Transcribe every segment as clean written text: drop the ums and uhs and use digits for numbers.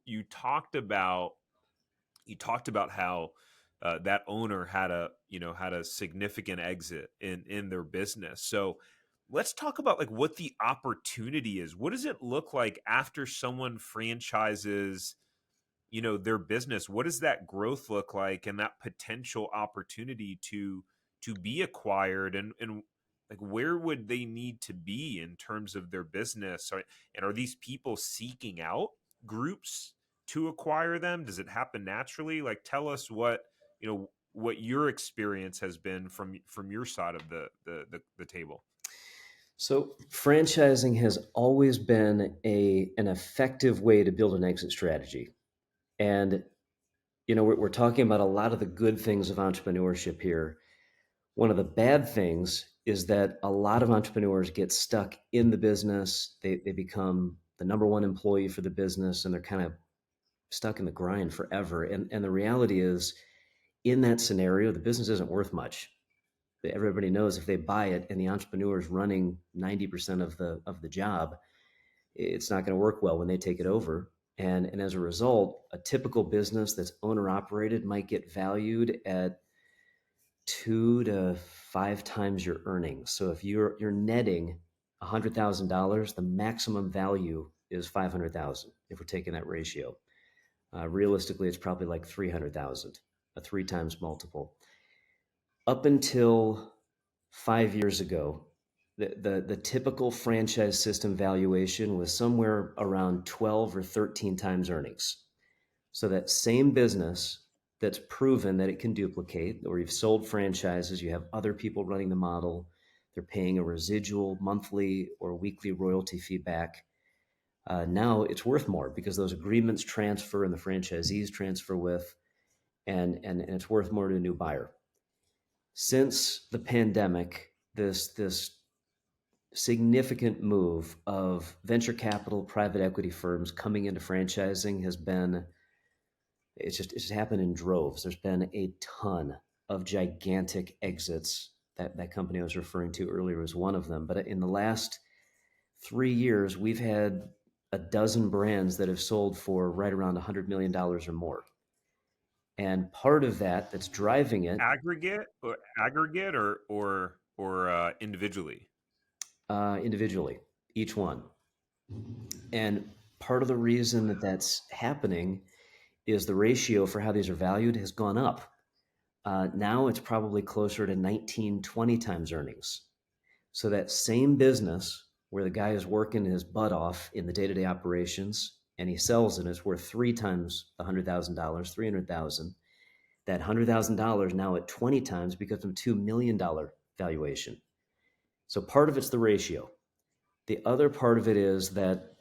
you talked about how that owner had a significant exit in their business. So let's talk about like what the opportunity is. What does it look like after someone franchises, their business? What does that growth look like and that potential opportunity to be acquired, and like where would they need to be in terms of their business? And are these people seeking out groups to acquire them? Does it happen naturally? Like, tell us what your experience has been from your side of the table. So franchising has always been an effective way to build an exit strategy. And, we're talking about a lot of the good things of entrepreneurship here. One of the bad things is that a lot of entrepreneurs get stuck in the business. They become the number one employee for the business, and they're kind of stuck in the grind forever. And the reality is, in that scenario, the business isn't worth much. Everybody knows if they buy it and the entrepreneur is running 90% of the job, it's not going to work well when they take it over. And as a result, a typical business that's owner operated might get valued at 2 to 5 times your earnings. So if you're netting $100,000, the maximum value is 500,000. If we're taking that ratio, realistically, it's probably like 300,000, a 3 times multiple. Up until 5 years ago, the typical franchise system valuation was somewhere around 12 or 13 times earnings. So that same business that's proven that it can duplicate, or you've sold franchises, you have other people running the model, they're paying a residual monthly or weekly royalty feedback. Now it's worth more because those agreements transfer and the franchisees transfer with, and it's worth more to a new buyer. Since the pandemic, this significant move of venture capital, private equity firms coming into franchising has been, it's just happened in droves. There's been a ton of gigantic exits. That company I was referring to earlier was one of them. But in the last 3 years, we've had a dozen brands that have sold for right around $100 million or more. And part of that's driving it. Aggregate or individually? Individually, each one. And part of the reason that's happening is the ratio for how these are valued has gone up. Now it's probably closer to 19, 20 times earnings. So that same business where the guy is working his butt off in the day-to-day operations and he sells it, it's worth 3 times $100,000, 300,000. That $100,000 now at 20 times becomes a $2 million valuation. So part of it's the ratio. The other part of it is that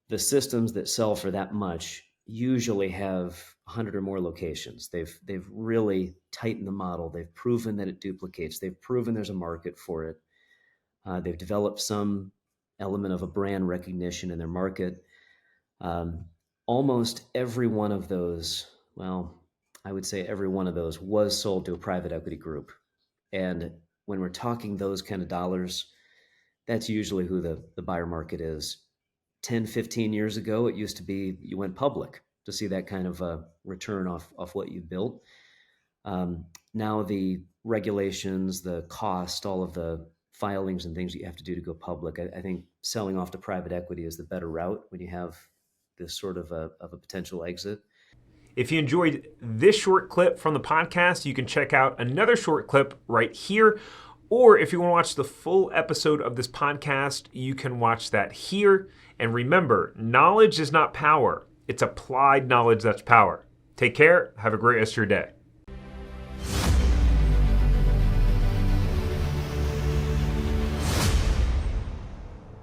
the systems that sell for that much usually have 100 or more locations. They've really tightened the model. They've proven that it duplicates. They've proven there's a market for it. They've developed some element of a brand recognition in their market. Almost every one of those, well, I would say every one of those was sold to a private equity group. And when we're talking those kind of dollars, that's usually who the buyer market is. 10, 15 years ago, it used to be you went public to see that kind of a return off what you built. Now the regulations, the cost, all of the filings and things that you have to do to go public, I think selling off to private equity is the better route when you have this sort of a potential exit. If you enjoyed this short clip from the podcast, you can check out another short clip right here. Or if you want to watch the full episode of this podcast, you can watch that here. And remember, knowledge is not power. It's applied knowledge that's power. Take care. Have a great rest of your day.